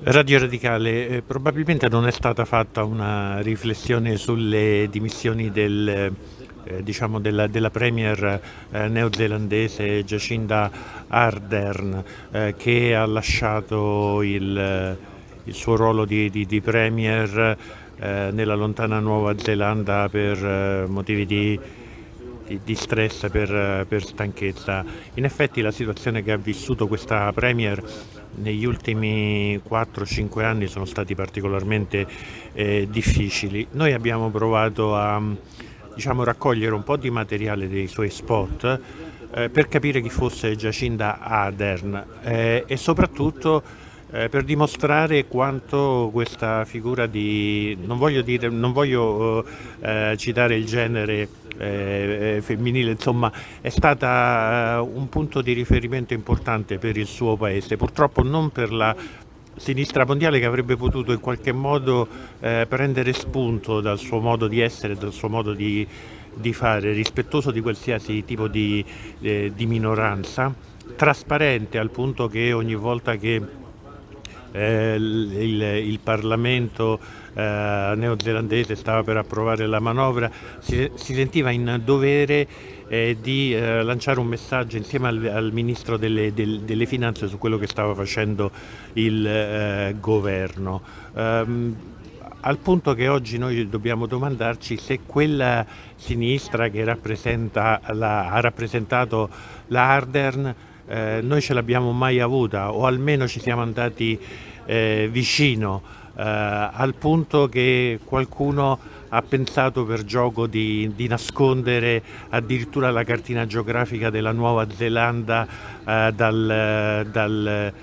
Radio Radicale, probabilmente non è stata fatta una riflessione sulle dimissioni della premier neozelandese Jacinda Ardern, che ha lasciato il suo ruolo di premier nella lontana Nuova Zelanda per motivi di stress, per stanchezza. In effetti la situazione che ha vissuto questa premier negli ultimi 4-5 anni sono stati particolarmente difficili. Noi abbiamo provato a raccogliere un po' di materiale dei suoi spot per capire chi fosse Jacinda Ardern e soprattutto per dimostrare quanto questa figura non voglio citare il genere femminile, insomma, è stata un punto di riferimento importante per il suo paese, purtroppo non per la sinistra mondiale, che avrebbe potuto in qualche modo prendere spunto dal suo modo di essere, dal suo modo di fare, rispettoso di qualsiasi tipo di minoranza, trasparente al punto che ogni volta che il Parlamento neozelandese stava per approvare la manovra, si sentiva in dovere di lanciare un messaggio insieme al Ministro delle Finanze su quello che stava facendo il governo. Al punto che oggi noi dobbiamo domandarci se quella sinistra che ha rappresentato la Ardern noi ce l'abbiamo mai avuta, o almeno ci siamo andati vicino, al punto che qualcuno ha pensato per gioco di nascondere addirittura la cartina geografica della Nuova Zelanda dal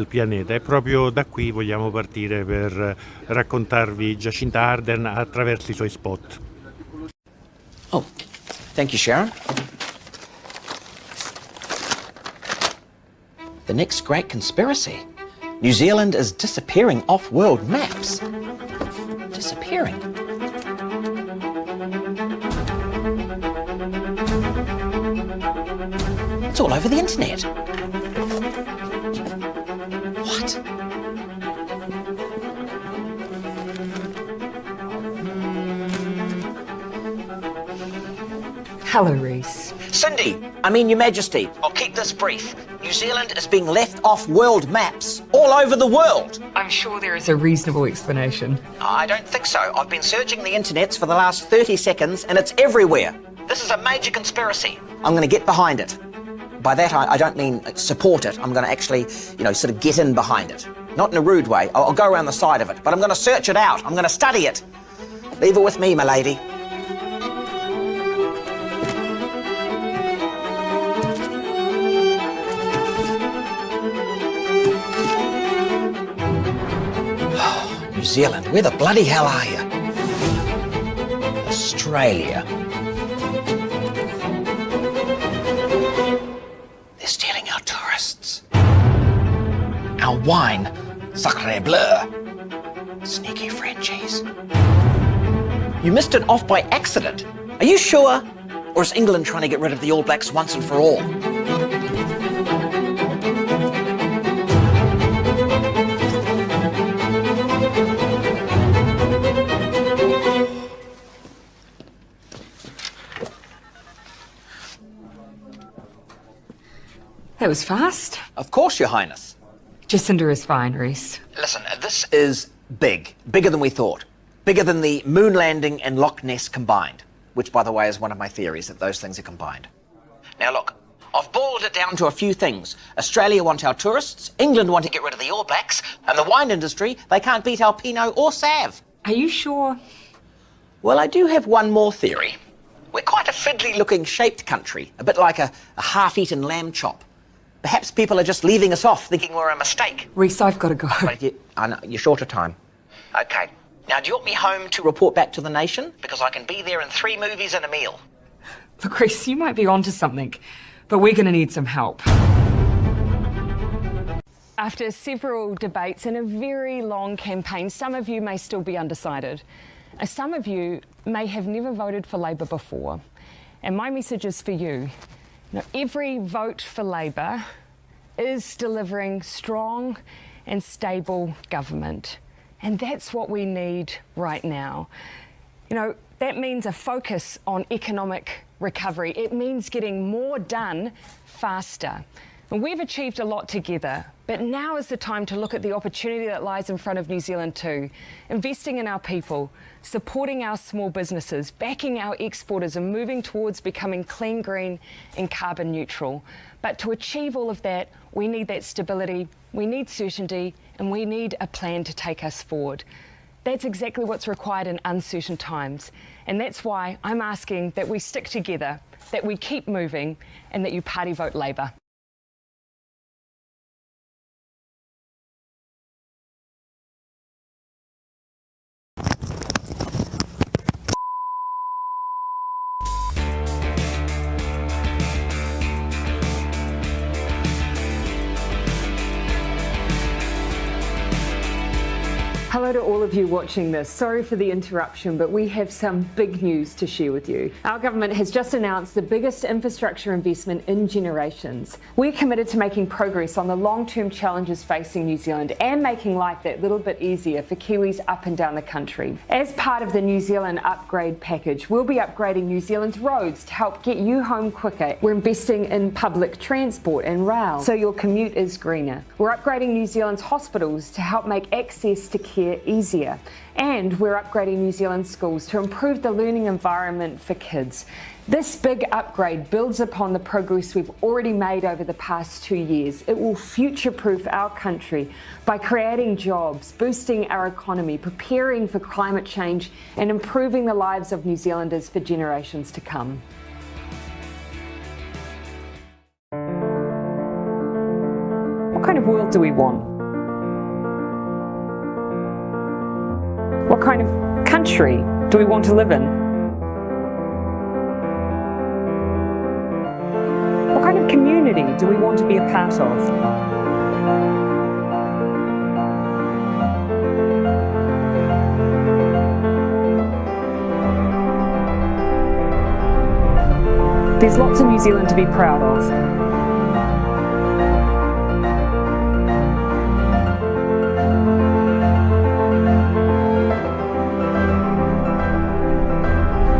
pianeta. E proprio da qui vogliamo partire per raccontarvi Jacinda Ardern attraverso i suoi spot. Oh, thank you, Sharon. The next great conspiracy. New Zealand is disappearing off world maps. Disappearing. It's all over the internet. What? Hello, Reese. Cindy, Your Majesty, I'll keep this brief. New Zealand is being left off world maps all over the world. I'm sure there is a reasonable explanation. I don't think so. I've been searching the internets for the last 30 seconds and it's everywhere. This is a major conspiracy. I'm going to get behind it. By that, I don't mean support it. I'm going to actually, sort of get in behind it. Not in a rude way. I'll go around the side of it, but I'm going to search it out. I'm going to study it. Leave it with me, my lady. New Zealand, where the bloody hell are you? Australia. They're stealing our tourists. Our wine, sacre bleu. Sneaky Frenchies. You missed it off by accident. Are you sure? Or is England trying to get rid of the All Blacks once and for all? That was fast. Of course, Your Highness. Jacinda is fine, Reese. Listen, this is big. Bigger than we thought. Bigger than the moon landing and Loch Ness combined. Which, by the way, is one of my theories, that those things are combined. Now look, I've boiled it down to a few things. Australia want our tourists, England want to get rid of the All Blacks, and the wine industry, they can't beat our Pinot or Sav. Are you sure? Well, I do have one more theory. We're quite a fiddly-looking shaped country, a bit like a half-eaten lamb chop. Perhaps people are just leaving us off, thinking we're a mistake. Reese, I've got to go. But I know, you're short of time. OK. Now, do you want me home to report back to the nation? Because I can be there in 3 movies and a meal. Look, Reese, you might be onto something, but we're going to need some help. After several debates and a very long campaign, some of you may still be undecided. Some of you may have never voted for Labor before. And my message is for you. Now, every vote for Labor is delivering strong and stable government. And that's what we need right now. You know, that means a focus on economic recovery. It means getting more done faster. And we've achieved a lot together, but now is the time to look at the opportunity that lies in front of New Zealand too. Investing in our people, supporting our small businesses, backing our exporters and moving towards becoming clean, green and carbon neutral. But to achieve all of that, we need that stability, we need certainty, and we need a plan to take us forward. That's exactly what's required in uncertain times. And that's why I'm asking that we stick together, that we keep moving, and that you party vote Labour. Hello to all of you watching this. Sorry for the interruption, but we have some big news to share with you. Our government has just announced the biggest infrastructure investment in generations. We're committed to making progress on the long-term challenges facing New Zealand and making life that little bit easier for Kiwis up and down the country. As part of the New Zealand upgrade package, we'll be upgrading New Zealand's roads to help get you home quicker. We're investing in public transport and rail so your commute is greener. We're upgrading New Zealand's hospitals to help make access to care easier. And we're upgrading New Zealand schools to improve the learning environment for kids. This big upgrade builds upon the progress we've already made over the past 2 years. It will future-proof our country by creating jobs, boosting our economy, preparing for climate change, and improving the lives of New Zealanders for generations to come. What kind of world do we want? What kind of country do we want to live in? What kind of community do we want to be a part of? There's lots of New Zealand to be proud of.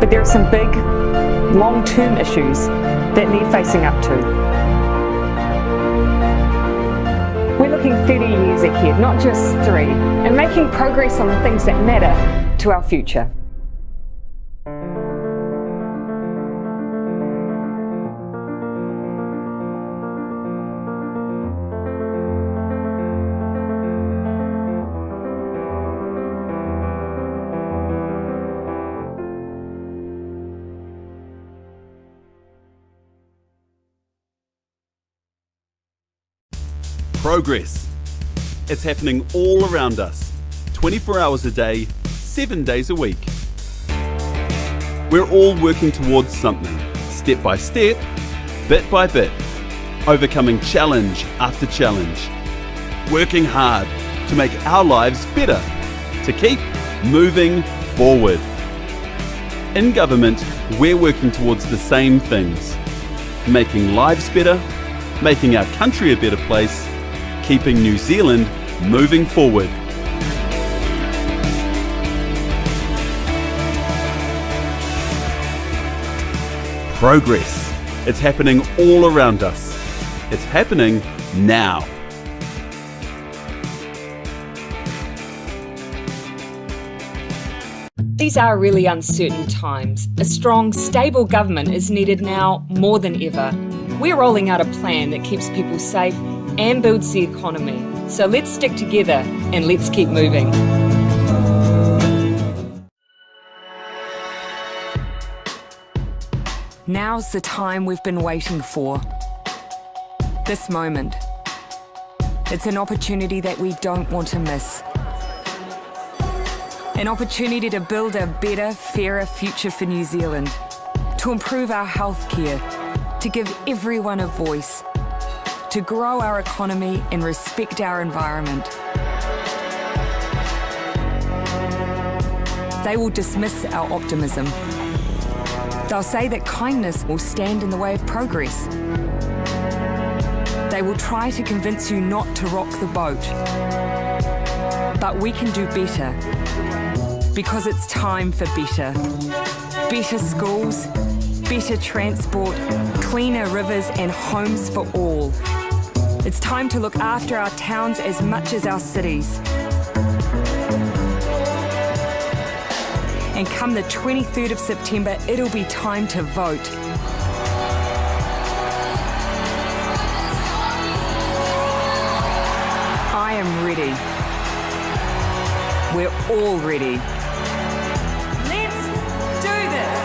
But there are some big, long-term issues that need facing up to. We're looking 30 years ahead, not just 3, and making progress on the things that matter to our future. Progress. It's happening all around us, 24 hours a day, 7 days a week. We're all working towards something, step by step, bit by bit, overcoming challenge after challenge, working hard to make our lives better, to keep moving forward. In government, we're working towards the same things, making lives better, making our country a better place, keeping New Zealand moving forward. Progress. It's happening all around us. It's happening now. These are really uncertain times. A strong, stable government is needed now more than ever. We're rolling out a plan that keeps people safe and builds the economy. So let's stick together and let's keep moving. Now's the time we've been waiting for. This moment. It's an opportunity that we don't want to miss. An opportunity to build a better, fairer future for New Zealand, to improve our healthcare, to give everyone a voice, to grow our economy and respect our environment. They will dismiss our optimism. They'll say that kindness will stand in the way of progress. They will try to convince you not to rock the boat. But we can do better, because it's time for better. Better schools, better transport, cleaner rivers and homes for all. It's time to look after our towns as much as our cities. And come the 23rd of September, it'll be time to vote. I am ready. We're all ready. Let's do this!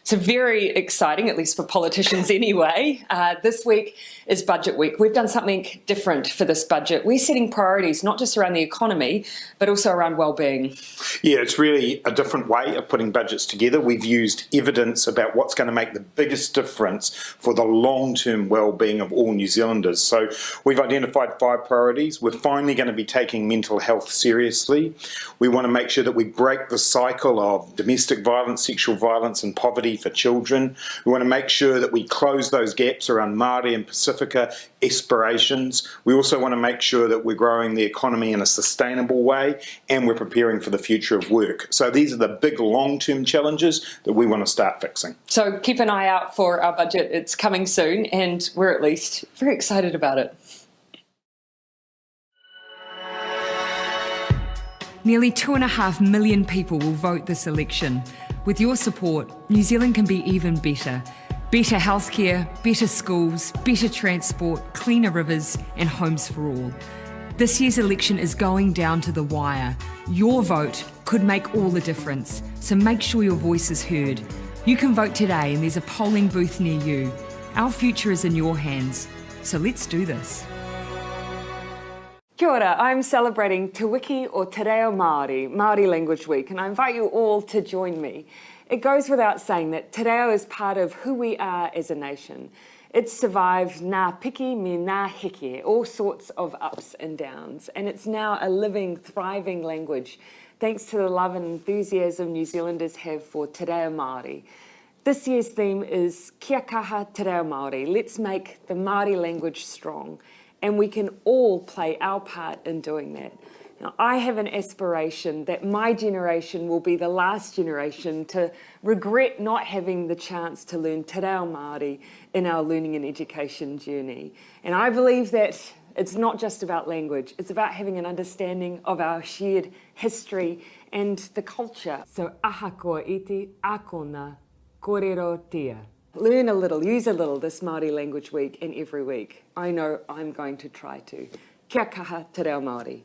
So very exciting, at least for politicians anyway. This week is Budget Week. We've done something different for this budget. We're setting priorities, not just around the economy, but also around wellbeing. Yeah, it's really a different way of putting budgets together. We've used evidence about what's going to make the biggest difference for the long-term well-being of all New Zealanders. So we've identified 5 priorities. We're finally going to be taking mental health seriously. We want to make sure that we break the cycle of domestic violence, sexual violence and poverty for children. We want to make sure that we close those gaps around Māori and Pacifica aspirations. We also want to make sure that we're growing the economy in a sustainable way and we're preparing for the future of work. So these are the big long-term challenges that we want to start fixing. So keep an eye out for our budget. It's coming soon and we're at least very excited about it. Nearly 2.5 million people will vote this election. With your support, New Zealand can be even better. Better healthcare, better schools, better transport, cleaner rivers and homes for all. This year's election is going down to the wire. Your vote could make all the difference, so make sure your voice is heard. You can vote today and there's a polling booth near you. Our future is in your hands, so let's do this. Kia ora, I'm celebrating Te Wiki o Te Reo Māori, Māori Language Week, and I invite you all to join me. It goes without saying that Te Reo is part of who we are as a nation. It's survived ngā piki me ngā heke, all sorts of ups and downs, and it's now a living, thriving language, thanks to the love and enthusiasm New Zealanders have for Te Reo Māori. This year's theme is Kia kaha Te Reo Māori. Let's make the Māori language strong. And we can all play our part in doing that. Now, I have an aspiration that my generation will be the last generation to regret not having the chance to learn Te Reo Māori in our learning and education journey. And I believe that it's not just about language, it's about having an understanding of our shared history and the culture. So aha koa iti, akona, kōrero tia. Learn a little, use a little this Māori Language Week and every week. I know I'm going to try to. Kia kaha Te Reo Māori.